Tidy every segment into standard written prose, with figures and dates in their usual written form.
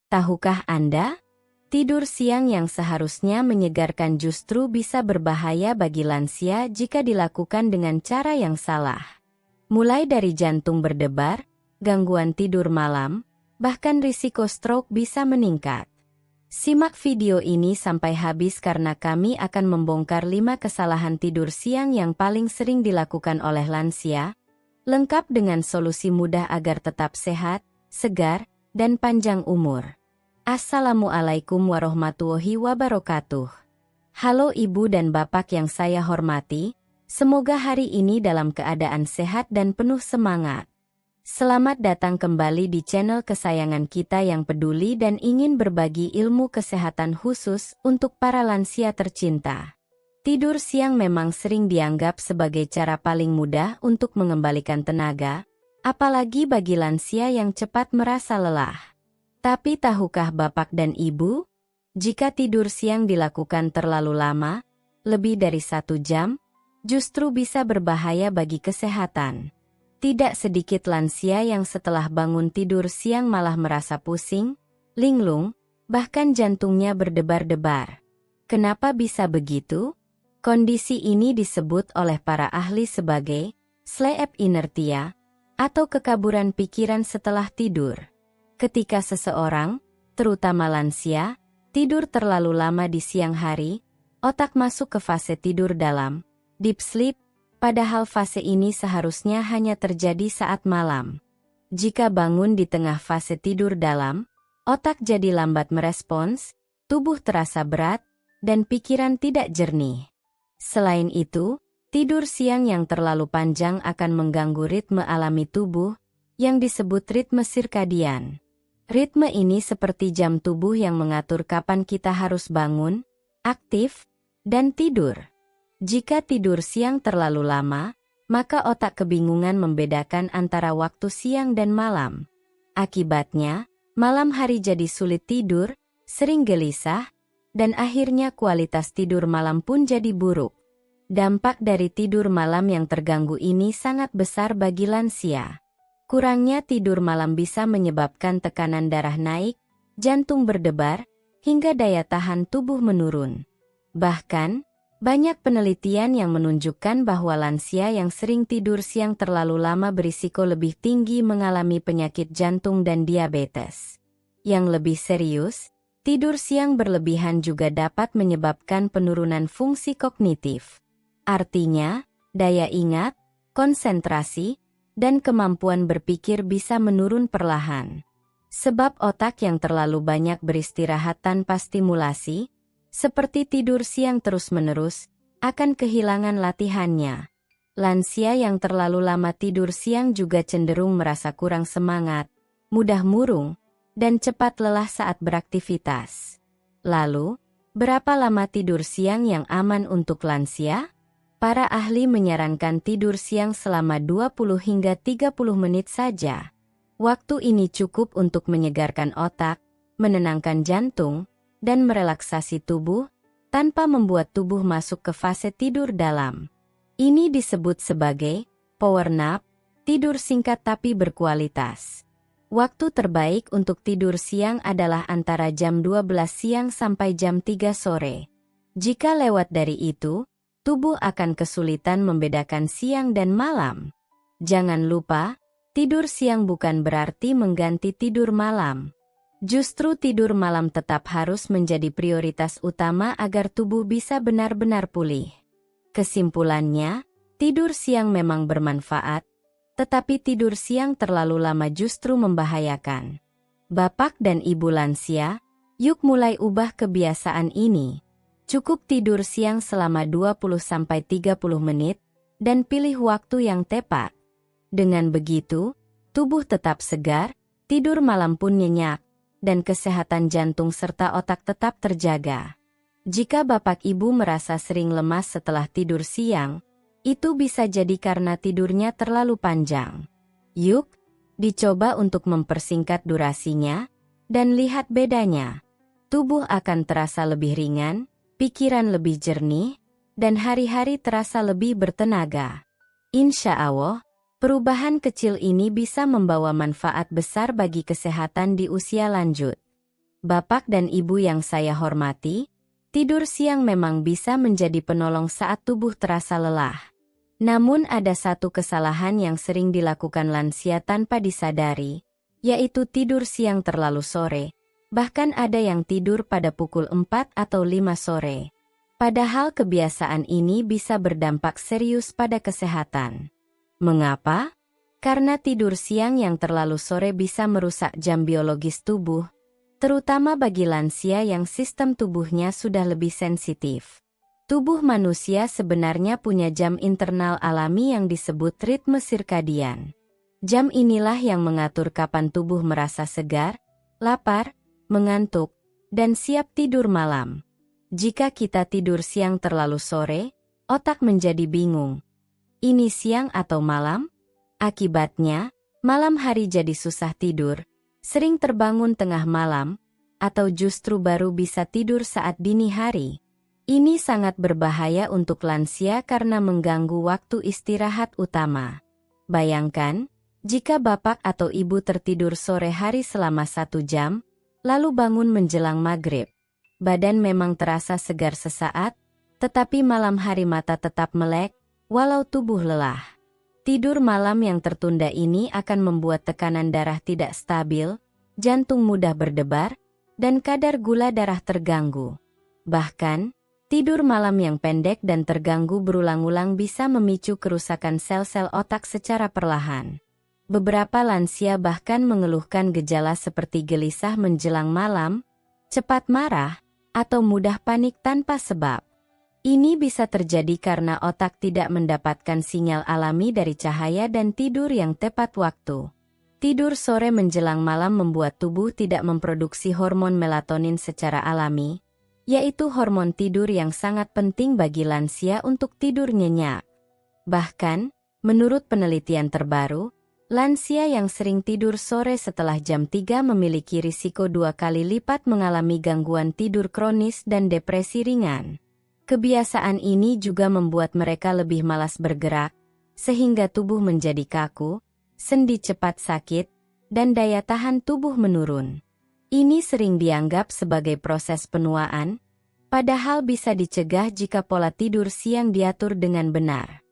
Tahukah Anda? Tidur siang yang seharusnya menyegarkan justru bisa berbahaya bagi lansia jika dilakukan dengan cara yang salah. Mulai dari jantung berdebar, gangguan tidur malam, bahkan risiko stroke bisa meningkat. Simak video ini sampai habis karena kami akan membongkar 5 kesalahan tidur siang yang paling sering dilakukan oleh lansia, lengkap dengan solusi mudah agar tetap sehat, segar, dan panjang umur. Assalamualaikum warahmatullahi wabarakatuh. Halo Ibu dan Bapak yang saya hormati, semoga hari ini dalam keadaan sehat dan penuh semangat. Selamat datang kembali di channel kesayangan kita yang peduli dan ingin berbagi ilmu kesehatan khusus untuk para lansia tercinta. Tidur siang memang sering dianggap sebagai cara paling mudah untuk mengembalikan tenaga, apalagi bagi lansia yang cepat merasa lelah. Tapi tahukah Bapak dan Ibu, jika tidur siang dilakukan terlalu lama, lebih dari 1 jam, justru bisa berbahaya bagi kesehatan. Tidak sedikit lansia yang setelah bangun tidur siang malah merasa pusing, linglung, bahkan jantungnya berdebar-debar. Kenapa bisa begitu? Kondisi ini disebut oleh para ahli sebagai sleep inertia atau kekaburan pikiran setelah tidur. Ketika seseorang, terutama lansia, tidur terlalu lama di siang hari, otak masuk ke fase tidur dalam, deep sleep, padahal fase ini seharusnya hanya terjadi saat malam. Jika bangun di tengah fase tidur dalam, otak jadi lambat merespons, tubuh terasa berat, dan pikiran tidak jernih. Selain itu, tidur siang yang terlalu panjang akan mengganggu ritme alami tubuh, yang disebut ritme sirkadian. Ritme ini seperti jam tubuh yang mengatur kapan kita harus bangun, aktif, dan tidur. Jika tidur siang terlalu lama, maka otak kebingungan membedakan antara waktu siang dan malam. Akibatnya, malam hari jadi sulit tidur, sering gelisah, dan akhirnya kualitas tidur malam pun jadi buruk. Dampak dari tidur malam yang terganggu ini sangat besar bagi lansia. Kurangnya tidur malam bisa menyebabkan tekanan darah naik, jantung berdebar, hingga daya tahan tubuh menurun. Bahkan, banyak penelitian yang menunjukkan bahwa lansia yang sering tidur siang terlalu lama berisiko lebih tinggi mengalami penyakit jantung dan diabetes. Yang lebih serius, tidur siang berlebihan juga dapat menyebabkan penurunan fungsi kognitif. Artinya, daya ingat, konsentrasi, dan kemampuan berpikir bisa menurun perlahan. Sebab otak yang terlalu banyak beristirahat tanpa stimulasi, seperti tidur siang terus-menerus, akan kehilangan latihannya. Lansia yang terlalu lama tidur siang juga cenderung merasa kurang semangat, mudah murung, dan cepat lelah saat beraktivitas. Lalu, berapa lama tidur siang yang aman untuk lansia? Para ahli menyarankan tidur siang selama 20 hingga 30 menit saja. Waktu ini cukup untuk menyegarkan otak, menenangkan jantung, dan merelaksasi tubuh, tanpa membuat tubuh masuk ke fase tidur dalam. Ini disebut sebagai power nap, tidur singkat tapi berkualitas. Waktu terbaik untuk tidur siang adalah antara jam 12 siang sampai jam 3 sore. Jika lewat dari itu, tubuh akan kesulitan membedakan siang dan malam. Jangan lupa, tidur siang bukan berarti mengganti tidur malam. Justru tidur malam tetap harus menjadi prioritas utama agar tubuh bisa benar-benar pulih. Kesimpulannya, tidur siang memang bermanfaat, tetapi tidur siang terlalu lama justru membahayakan. Bapak dan Ibu lansia, yuk mulai ubah kebiasaan ini. Cukup tidur siang selama 20-30 menit, dan pilih waktu yang tepat. Dengan begitu, tubuh tetap segar, tidur malam pun nyenyak, dan kesehatan jantung serta otak tetap terjaga. Jika Bapak Ibu merasa sering lemas setelah tidur siang, itu bisa jadi karena tidurnya terlalu panjang. Yuk, dicoba untuk mempersingkat durasinya, dan lihat bedanya. Tubuh akan terasa lebih ringan, pikiran lebih jernih, dan hari-hari terasa lebih bertenaga. Insya Allah, perubahan kecil ini bisa membawa manfaat besar bagi kesehatan di usia lanjut. Bapak dan Ibu yang saya hormati, tidur siang memang bisa menjadi penolong saat tubuh terasa lelah. Namun ada satu kesalahan yang sering dilakukan lansia tanpa disadari, yaitu tidur siang terlalu sore. Bahkan ada yang tidur pada pukul 4 atau 5 sore. Padahal kebiasaan ini bisa berdampak serius pada kesehatan. Mengapa? Karena tidur siang yang terlalu sore bisa merusak jam biologis tubuh, terutama bagi lansia yang sistem tubuhnya sudah lebih sensitif. Tubuh manusia sebenarnya punya jam internal alami yang disebut ritme sirkadian. Jam inilah yang mengatur kapan tubuh merasa segar, lapar, mengantuk, dan siap tidur malam. Jika kita tidur siang terlalu sore, otak menjadi bingung. Ini siang atau malam? Akibatnya, malam hari jadi susah tidur, sering terbangun tengah malam, atau justru baru bisa tidur saat dini hari. Ini sangat berbahaya untuk lansia karena mengganggu waktu istirahat utama. Bayangkan, jika bapak atau ibu tertidur sore hari selama 1 jam, lalu bangun menjelang maghrib. Badan memang terasa segar sesaat, tetapi malam hari mata tetap melek, walau tubuh lelah. Tidur malam yang tertunda ini akan membuat tekanan darah tidak stabil, jantung mudah berdebar, dan kadar gula darah terganggu. Bahkan, tidur malam yang pendek dan terganggu berulang-ulang bisa memicu kerusakan sel-sel otak secara perlahan. Beberapa lansia bahkan mengeluhkan gejala seperti gelisah menjelang malam, cepat marah, atau mudah panik tanpa sebab. Ini bisa terjadi karena otak tidak mendapatkan sinyal alami dari cahaya dan tidur yang tepat waktu. Tidur sore menjelang malam membuat tubuh tidak memproduksi hormon melatonin secara alami, yaitu hormon tidur yang sangat penting bagi lansia untuk tidur nyenyak. Bahkan, menurut penelitian terbaru, lansia yang sering tidur sore setelah jam 3 memiliki risiko 2 kali lipat mengalami gangguan tidur kronis dan depresi ringan. Kebiasaan ini juga membuat mereka lebih malas bergerak, sehingga tubuh menjadi kaku, sendi cepat sakit, dan daya tahan tubuh menurun. Ini sering dianggap sebagai proses penuaan, padahal bisa dicegah jika pola tidur siang diatur dengan benar.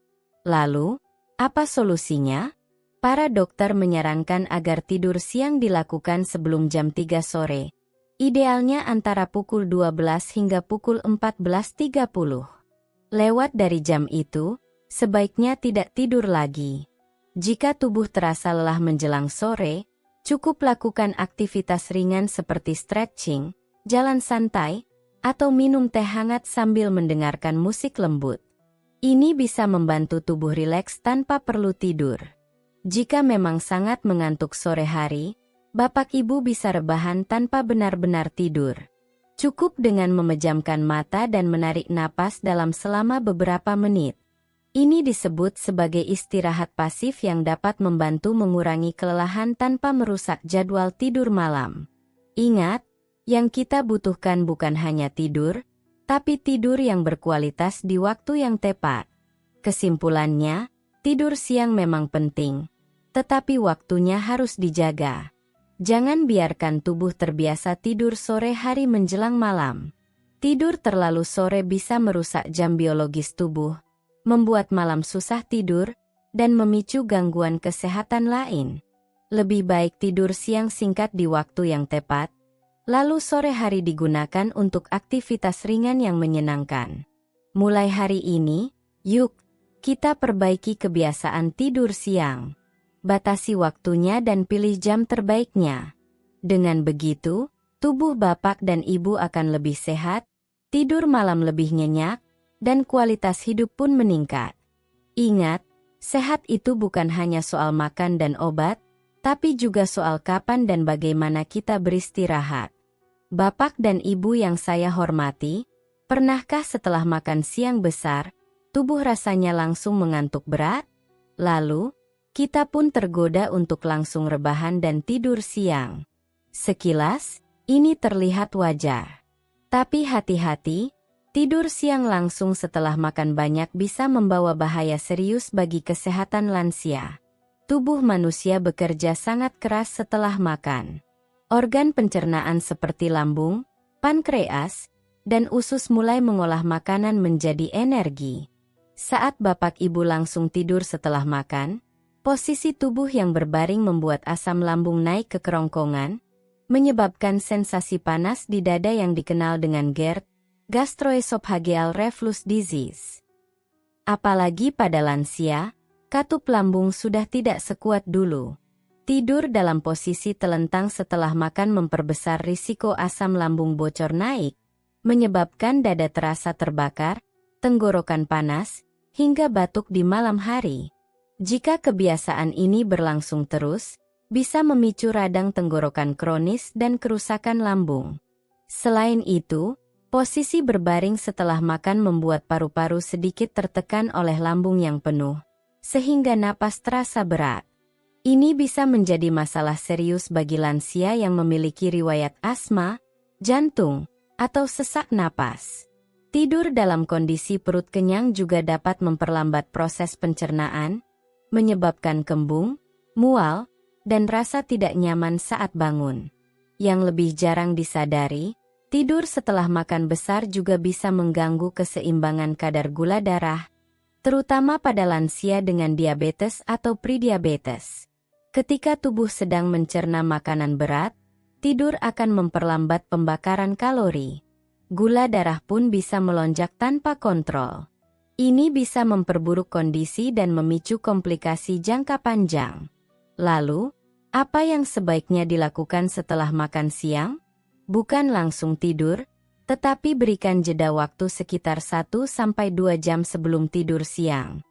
Lalu, apa solusinya? Para dokter menyarankan agar tidur siang dilakukan sebelum jam 3 sore. Idealnya antara pukul 12 hingga pukul 14.30. Lewat dari jam itu, sebaiknya tidak tidur lagi. Jika tubuh terasa lelah menjelang sore, cukup lakukan aktivitas ringan seperti stretching, jalan santai, atau minum teh hangat sambil mendengarkan musik lembut. Ini bisa membantu tubuh rileks tanpa perlu tidur. Jika memang sangat mengantuk sore hari, bapak ibu bisa rebahan tanpa benar-benar tidur. Cukup dengan memejamkan mata dan menarik napas dalam selama beberapa menit. Ini disebut sebagai istirahat pasif yang dapat membantu mengurangi kelelahan tanpa merusak jadwal tidur malam. Ingat, yang kita butuhkan bukan hanya tidur, tapi tidur yang berkualitas di waktu yang tepat. Kesimpulannya, tidur siang memang penting, tetapi waktunya harus dijaga. Jangan biarkan tubuh terbiasa tidur sore hari menjelang malam. Tidur terlalu sore bisa merusak jam biologis tubuh, membuat malam susah tidur, dan memicu gangguan kesehatan lain. Lebih baik tidur siang singkat di waktu yang tepat, lalu sore hari digunakan untuk aktivitas ringan yang menyenangkan. Mulai hari ini, yuk, kita perbaiki kebiasaan tidur siang. Batasi waktunya dan pilih jam terbaiknya. Dengan begitu, tubuh bapak dan ibu akan lebih sehat, tidur malam lebih nyenyak, dan kualitas hidup pun meningkat. Ingat, sehat itu bukan hanya soal makan dan obat, tapi juga soal kapan dan bagaimana kita beristirahat. Bapak dan ibu yang saya hormati, pernahkah setelah makan siang besar, tubuh rasanya langsung mengantuk berat? Lalu, kita pun tergoda untuk langsung rebahan dan tidur siang. Sekilas, ini terlihat wajar. Tapi hati-hati, tidur siang langsung setelah makan banyak bisa membawa bahaya serius bagi kesehatan lansia. Tubuh manusia bekerja sangat keras setelah makan. Organ pencernaan seperti lambung, pankreas, dan usus mulai mengolah makanan menjadi energi. Saat Bapak Ibu langsung tidur setelah makan, posisi tubuh yang berbaring membuat asam lambung naik ke kerongkongan, menyebabkan sensasi panas di dada yang dikenal dengan GERD, gastroesophageal reflux disease. Apalagi pada lansia, katup lambung sudah tidak sekuat dulu. Tidur dalam posisi telentang setelah makan memperbesar risiko asam lambung bocor naik, menyebabkan dada terasa terbakar, tenggorokan panas, hingga batuk di malam hari. Jika kebiasaan ini berlangsung terus, bisa memicu radang tenggorokan kronis dan kerusakan lambung. Selain itu, posisi berbaring setelah makan membuat paru-paru sedikit tertekan oleh lambung yang penuh, sehingga napas terasa berat. Ini bisa menjadi masalah serius bagi lansia yang memiliki riwayat asma, jantung, atau sesak napas. Tidur dalam kondisi perut kenyang juga dapat memperlambat proses pencernaan, menyebabkan kembung, mual, dan rasa tidak nyaman saat bangun. Yang lebih jarang disadari, tidur setelah makan besar juga bisa mengganggu keseimbangan kadar gula darah, terutama pada lansia dengan diabetes atau prediabetes. Ketika tubuh sedang mencerna makanan berat, tidur akan memperlambat pembakaran kalori. Gula darah pun bisa melonjak tanpa kontrol. Ini bisa memperburuk kondisi dan memicu komplikasi jangka panjang. Lalu, apa yang sebaiknya dilakukan setelah makan siang? Bukan langsung tidur, tetapi berikan jeda waktu sekitar 1-2 jam sebelum tidur siang.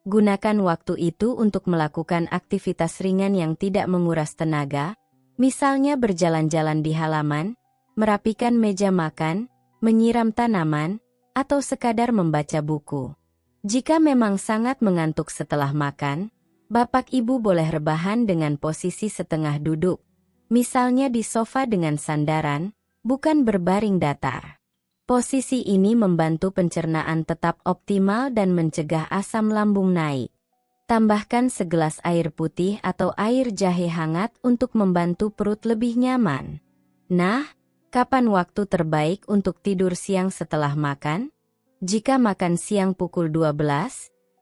Gunakan waktu itu untuk melakukan aktivitas ringan yang tidak menguras tenaga, misalnya berjalan-jalan di halaman, merapikan meja makan, menyiram tanaman, atau sekadar membaca buku. Jika memang sangat mengantuk setelah makan, Bapak Ibu boleh rebahan dengan posisi setengah duduk, misalnya di sofa dengan sandaran, bukan berbaring datar. Posisi ini membantu pencernaan tetap optimal dan mencegah asam lambung naik. Tambahkan segelas air putih atau air jahe hangat untuk membantu perut lebih nyaman. Nah, kapan waktu terbaik untuk tidur siang setelah makan? Jika makan siang pukul 12,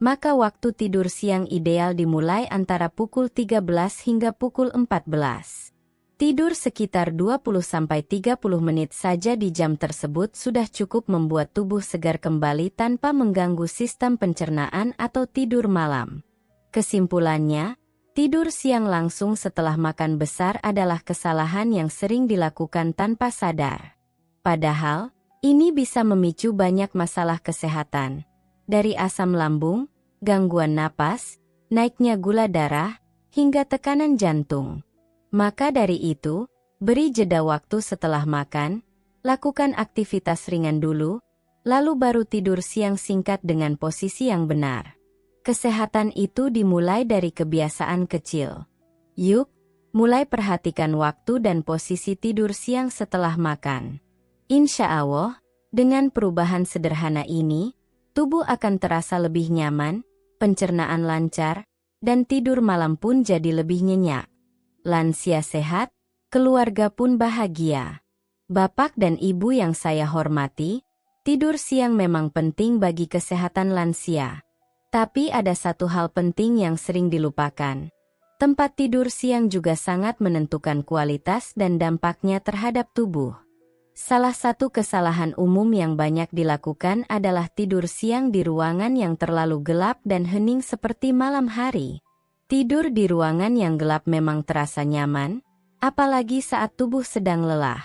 maka waktu tidur siang ideal dimulai antara pukul 13 hingga pukul 14. Tidur sekitar 20-30 menit saja di jam tersebut sudah cukup membuat tubuh segar kembali tanpa mengganggu sistem pencernaan atau tidur malam. Kesimpulannya, tidur siang langsung setelah makan besar adalah kesalahan yang sering dilakukan tanpa sadar. Padahal, ini bisa memicu banyak masalah kesehatan, dari asam lambung, gangguan napas, naiknya gula darah, hingga tekanan jantung. Maka dari itu, beri jeda waktu setelah makan, lakukan aktivitas ringan dulu, lalu baru tidur siang singkat dengan posisi yang benar. Kesehatan itu dimulai dari kebiasaan kecil. Yuk, mulai perhatikan waktu dan posisi tidur siang setelah makan. Insya Allah, dengan perubahan sederhana ini, tubuh akan terasa lebih nyaman, pencernaan lancar, dan tidur malam pun jadi lebih nyenyak. Lansia sehat, keluarga pun bahagia. Bapak dan Ibu yang saya hormati, tidur siang memang penting bagi kesehatan lansia. Tapi ada satu hal penting yang sering dilupakan. Tempat tidur siang juga sangat menentukan kualitas dan dampaknya terhadap tubuh. Salah satu kesalahan umum yang banyak dilakukan adalah tidur siang di ruangan yang terlalu gelap dan hening seperti malam hari. Tidur di ruangan yang gelap memang terasa nyaman, apalagi saat tubuh sedang lelah.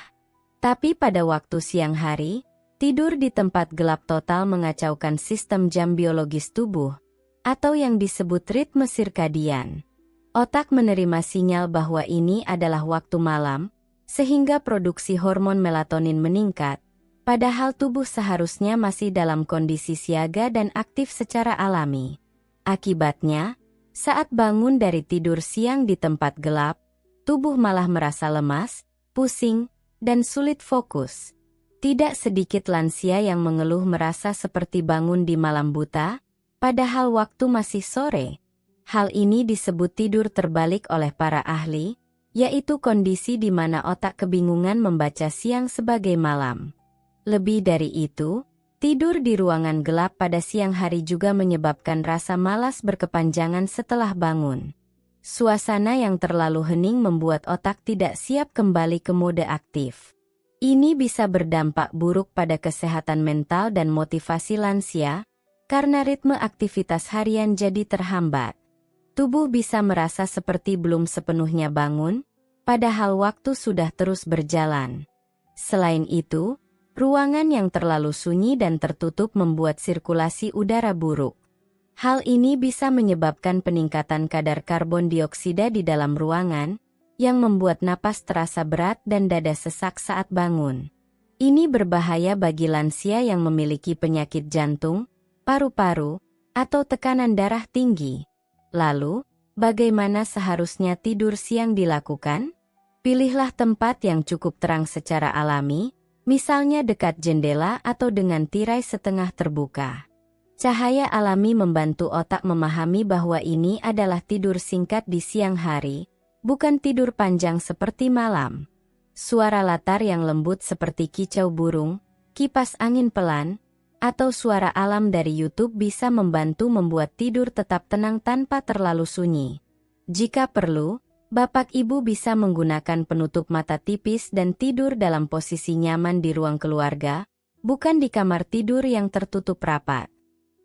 Tapi pada waktu siang hari, tidur di tempat gelap total mengacaukan sistem jam biologis tubuh, atau yang disebut ritme sirkadian. Otak menerima sinyal bahwa ini adalah waktu malam, sehingga produksi hormon melatonin meningkat, padahal tubuh seharusnya masih dalam kondisi siaga dan aktif secara alami. Akibatnya, saat bangun dari tidur siang di tempat gelap, tubuh malah merasa lemas, pusing, dan sulit fokus. Tidak sedikit lansia yang mengeluh merasa seperti bangun di malam buta, padahal waktu masih sore. Hal ini disebut tidur terbalik oleh para ahli, yaitu kondisi di mana otak kebingungan membaca siang sebagai malam. Lebih dari itu, tidur di ruangan gelap pada siang hari juga menyebabkan rasa malas berkepanjangan setelah bangun. Suasana yang terlalu hening membuat otak tidak siap kembali ke mode aktif. Ini bisa berdampak buruk pada kesehatan mental dan motivasi lansia, karena ritme aktivitas harian jadi terhambat. Tubuh bisa merasa seperti belum sepenuhnya bangun, padahal waktu sudah terus berjalan. Selain itu, ruangan yang terlalu sunyi dan tertutup membuat sirkulasi udara buruk. Hal ini bisa menyebabkan peningkatan kadar karbon dioksida di dalam ruangan, yang membuat napas terasa berat dan dada sesak saat bangun. Ini berbahaya bagi lansia yang memiliki penyakit jantung, paru-paru, atau tekanan darah tinggi. Lalu, bagaimana seharusnya tidur siang dilakukan? Pilihlah tempat yang cukup terang secara alami, misalnya dekat jendela atau dengan tirai setengah terbuka. Cahaya alami membantu otak memahami bahwa ini adalah tidur singkat di siang hari, bukan tidur panjang seperti malam. Suara latar yang lembut seperti kicau burung, kipas angin pelan, atau suara alam dari YouTube bisa membantu membuat tidur tetap tenang tanpa terlalu sunyi. Jika perlu, Bapak Ibu bisa menggunakan penutup mata tipis dan tidur dalam posisi nyaman di ruang keluarga, bukan di kamar tidur yang tertutup rapat.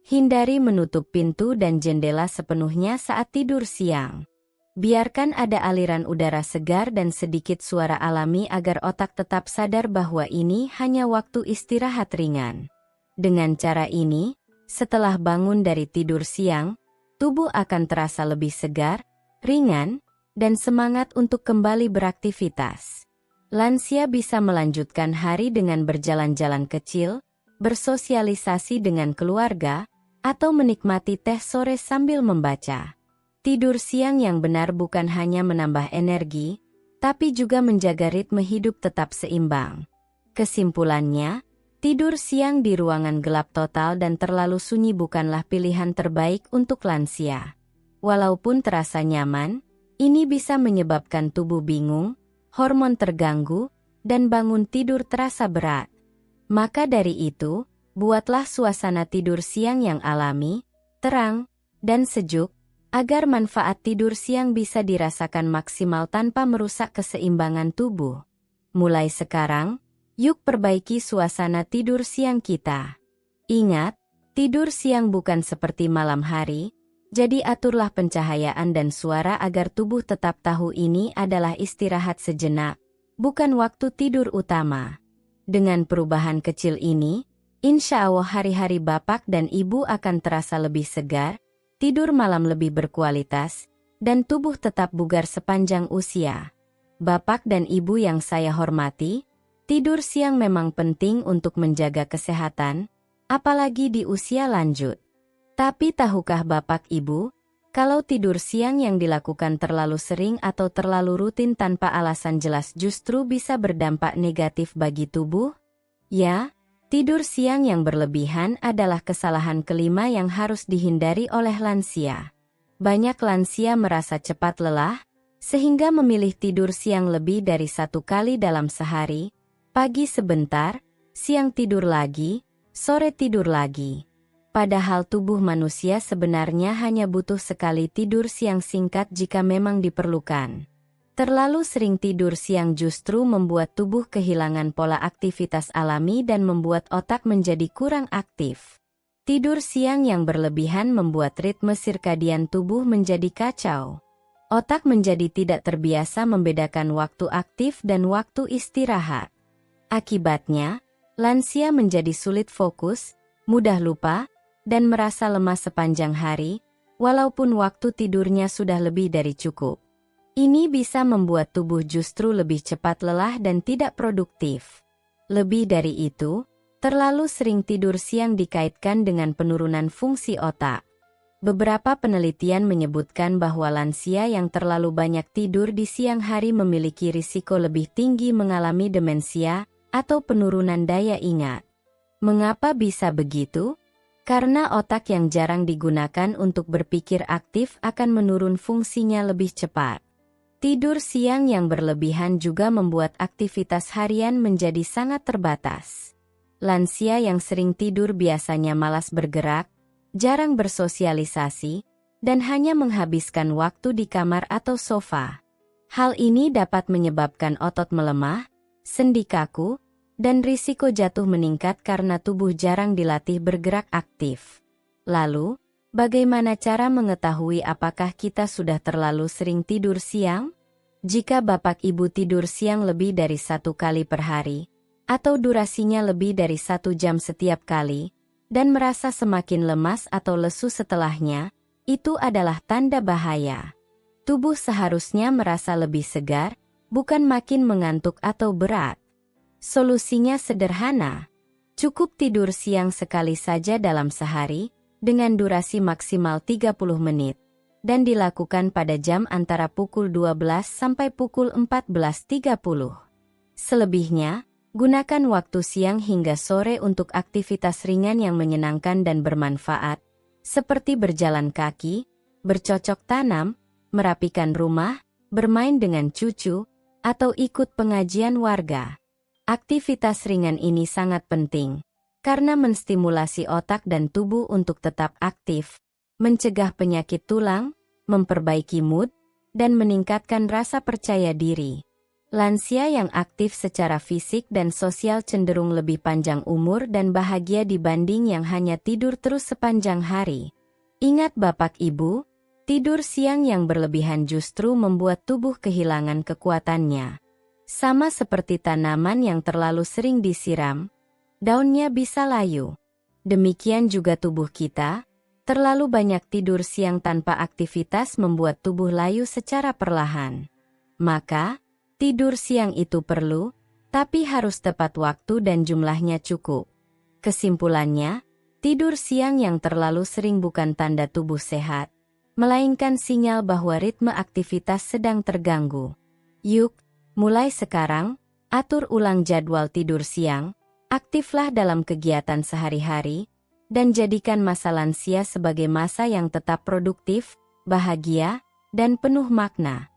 Hindari menutup pintu dan jendela sepenuhnya saat tidur siang. Biarkan ada aliran udara segar dan sedikit suara alami agar otak tetap sadar bahwa ini hanya waktu istirahat ringan. Dengan cara ini, setelah bangun dari tidur siang, tubuh akan terasa lebih segar, ringan, dan semangat untuk kembali beraktivitas. Lansia bisa melanjutkan hari dengan berjalan-jalan kecil, bersosialisasi dengan keluarga, atau menikmati teh sore sambil membaca. Tidur siang yang benar bukan hanya menambah energi, tapi juga menjaga ritme hidup tetap seimbang. Kesimpulannya, tidur siang di ruangan gelap total dan terlalu sunyi bukanlah pilihan terbaik untuk lansia. Walaupun terasa nyaman, ini bisa menyebabkan tubuh bingung, hormon terganggu, dan bangun tidur terasa berat. Maka dari itu, buatlah suasana tidur siang yang alami, terang, dan sejuk, agar manfaat tidur siang bisa dirasakan maksimal tanpa merusak keseimbangan tubuh. Mulai sekarang, yuk perbaiki suasana tidur siang kita. Ingat, tidur siang bukan seperti malam hari, jadi aturlah pencahayaan dan suara agar tubuh tetap tahu ini adalah istirahat sejenak, bukan waktu tidur utama. Dengan perubahan kecil ini, insya Allah hari-hari Bapak dan Ibu akan terasa lebih segar, tidur malam lebih berkualitas, dan tubuh tetap bugar sepanjang usia. Bapak dan Ibu yang saya hormati, tidur siang memang penting untuk menjaga kesehatan, apalagi di usia lanjut. Tapi tahukah Bapak Ibu, kalau tidur siang yang dilakukan terlalu sering atau terlalu rutin tanpa alasan jelas justru bisa berdampak negatif bagi tubuh? Ya, tidur siang yang berlebihan adalah kesalahan kelima yang harus dihindari oleh lansia. Banyak lansia merasa cepat lelah, sehingga memilih tidur siang lebih dari 1 kali dalam sehari, pagi sebentar, siang tidur lagi, sore tidur lagi. Padahal tubuh manusia sebenarnya hanya butuh sekali tidur siang singkat jika memang diperlukan. Terlalu sering tidur siang justru membuat tubuh kehilangan pola aktivitas alami dan membuat otak menjadi kurang aktif. Tidur siang yang berlebihan membuat ritme sirkadian tubuh menjadi kacau. Otak menjadi tidak terbiasa membedakan waktu aktif dan waktu istirahat. Akibatnya, lansia menjadi sulit fokus, mudah lupa, dan merasa lemas sepanjang hari, walaupun waktu tidurnya sudah lebih dari cukup. Ini bisa membuat tubuh justru lebih cepat lelah dan tidak produktif. Lebih dari itu, terlalu sering tidur siang dikaitkan dengan penurunan fungsi otak. Beberapa penelitian menyebutkan bahwa lansia yang terlalu banyak tidur di siang hari memiliki risiko lebih tinggi mengalami demensia atau penurunan daya ingat. Mengapa bisa begitu? Karena otak yang jarang digunakan untuk berpikir aktif akan menurun fungsinya lebih cepat. Tidur siang yang berlebihan juga membuat aktivitas harian menjadi sangat terbatas. Lansia yang sering tidur biasanya malas bergerak, jarang bersosialisasi, dan hanya menghabiskan waktu di kamar atau sofa. Hal ini dapat menyebabkan otot melemah, sendi kaku, dan risiko jatuh meningkat karena tubuh jarang dilatih bergerak aktif. Lalu, bagaimana cara mengetahui apakah kita sudah terlalu sering tidur siang? Jika Bapak Ibu tidur siang lebih dari 1 kali per hari, atau durasinya lebih dari 1 jam setiap kali, dan merasa semakin lemas atau lesu setelahnya, itu adalah tanda bahaya. Tubuh seharusnya merasa lebih segar, bukan makin mengantuk atau berat. Solusinya sederhana. Cukup tidur siang sekali saja dalam sehari, dengan durasi maksimal 30 menit, dan dilakukan pada jam antara pukul 12 sampai pukul 14.30. Selebihnya, gunakan waktu siang hingga sore untuk aktivitas ringan yang menyenangkan dan bermanfaat, seperti berjalan kaki, bercocok tanam, merapikan rumah, bermain dengan cucu, atau ikut pengajian warga. Aktivitas ringan ini sangat penting, karena menstimulasi otak dan tubuh untuk tetap aktif, mencegah penyakit tulang, memperbaiki mood, dan meningkatkan rasa percaya diri. Lansia yang aktif secara fisik dan sosial cenderung lebih panjang umur dan bahagia dibanding yang hanya tidur terus sepanjang hari. Ingat Bapak Ibu, tidur siang yang berlebihan justru membuat tubuh kehilangan kekuatannya. Sama seperti tanaman yang terlalu sering disiram, daunnya bisa layu. Demikian juga tubuh kita, terlalu banyak tidur siang tanpa aktivitas membuat tubuh layu secara perlahan. Maka, tidur siang itu perlu, tapi harus tepat waktu dan jumlahnya cukup. Kesimpulannya, tidur siang yang terlalu sering bukan tanda tubuh sehat, melainkan sinyal bahwa ritme aktivitas sedang terganggu. Yuk, mulai sekarang, atur ulang jadwal tidur siang, aktiflah dalam kegiatan sehari-hari, dan jadikan masa lansia sebagai masa yang tetap produktif, bahagia, dan penuh makna.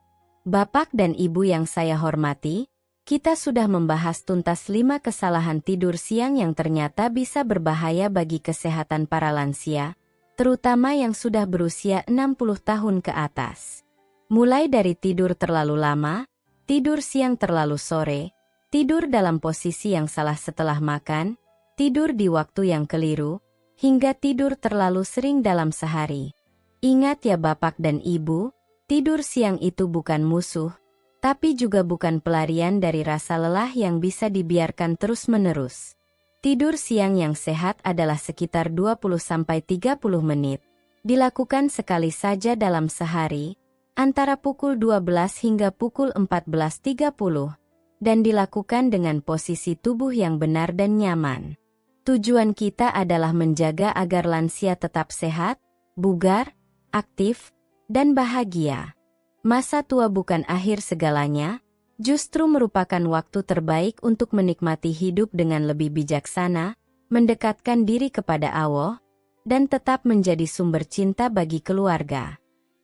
Bapak dan Ibu yang saya hormati, kita sudah membahas tuntas 5 kesalahan tidur siang yang ternyata bisa berbahaya bagi kesehatan para lansia, terutama yang sudah berusia 60 tahun ke atas. Mulai dari tidur terlalu lama, tidur siang terlalu sore, tidur dalam posisi yang salah setelah makan, tidur di waktu yang keliru, hingga tidur terlalu sering dalam sehari. Ingat ya Bapak dan Ibu, tidur siang itu bukan musuh, tapi juga bukan pelarian dari rasa lelah yang bisa dibiarkan terus-menerus. Tidur siang yang sehat adalah sekitar 20-30 menit. Dilakukan sekali saja dalam sehari, antara pukul 12 hingga pukul 14.30, dan dilakukan dengan posisi tubuh yang benar dan nyaman. Tujuan kita adalah menjaga agar lansia tetap sehat, bugar, aktif, dan bahagia. Masa tua bukan akhir segalanya, justru merupakan waktu terbaik untuk menikmati hidup dengan lebih bijaksana, mendekatkan diri kepada Allah, dan tetap menjadi sumber cinta bagi keluarga.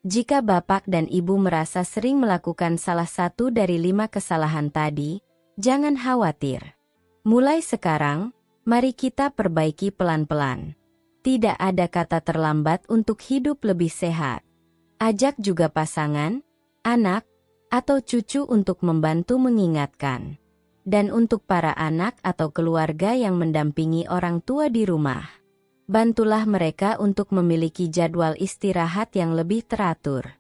Jika Bapak dan Ibu merasa sering melakukan salah satu dari 5 kesalahan tadi, jangan khawatir. Mulai sekarang, mari kita perbaiki pelan-pelan. Tidak ada kata terlambat untuk hidup lebih sehat. Ajak juga pasangan, anak, atau cucu untuk membantu mengingatkan. Dan untuk para anak atau keluarga yang mendampingi orang tua di rumah, bantulah mereka untuk memiliki jadwal istirahat yang lebih teratur.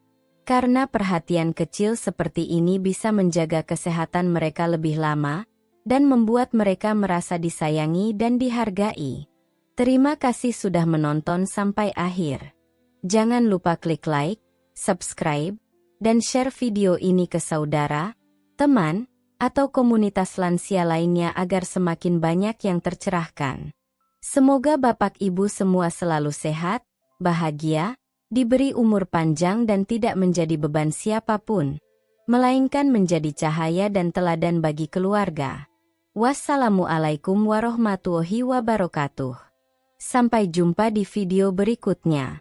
Karena perhatian kecil seperti ini bisa menjaga kesehatan mereka lebih lama, dan membuat mereka merasa disayangi dan dihargai. Terima kasih sudah menonton sampai akhir. Jangan lupa klik like, subscribe, dan share video ini ke saudara, teman, atau komunitas lansia lainnya agar semakin banyak yang tercerahkan. Semoga Bapak Ibu semua selalu sehat, bahagia, diberi umur panjang dan tidak menjadi beban siapapun, melainkan menjadi cahaya dan teladan bagi keluarga. Wassalamualaikum warahmatullahi wabarakatuh. Sampai jumpa di video berikutnya.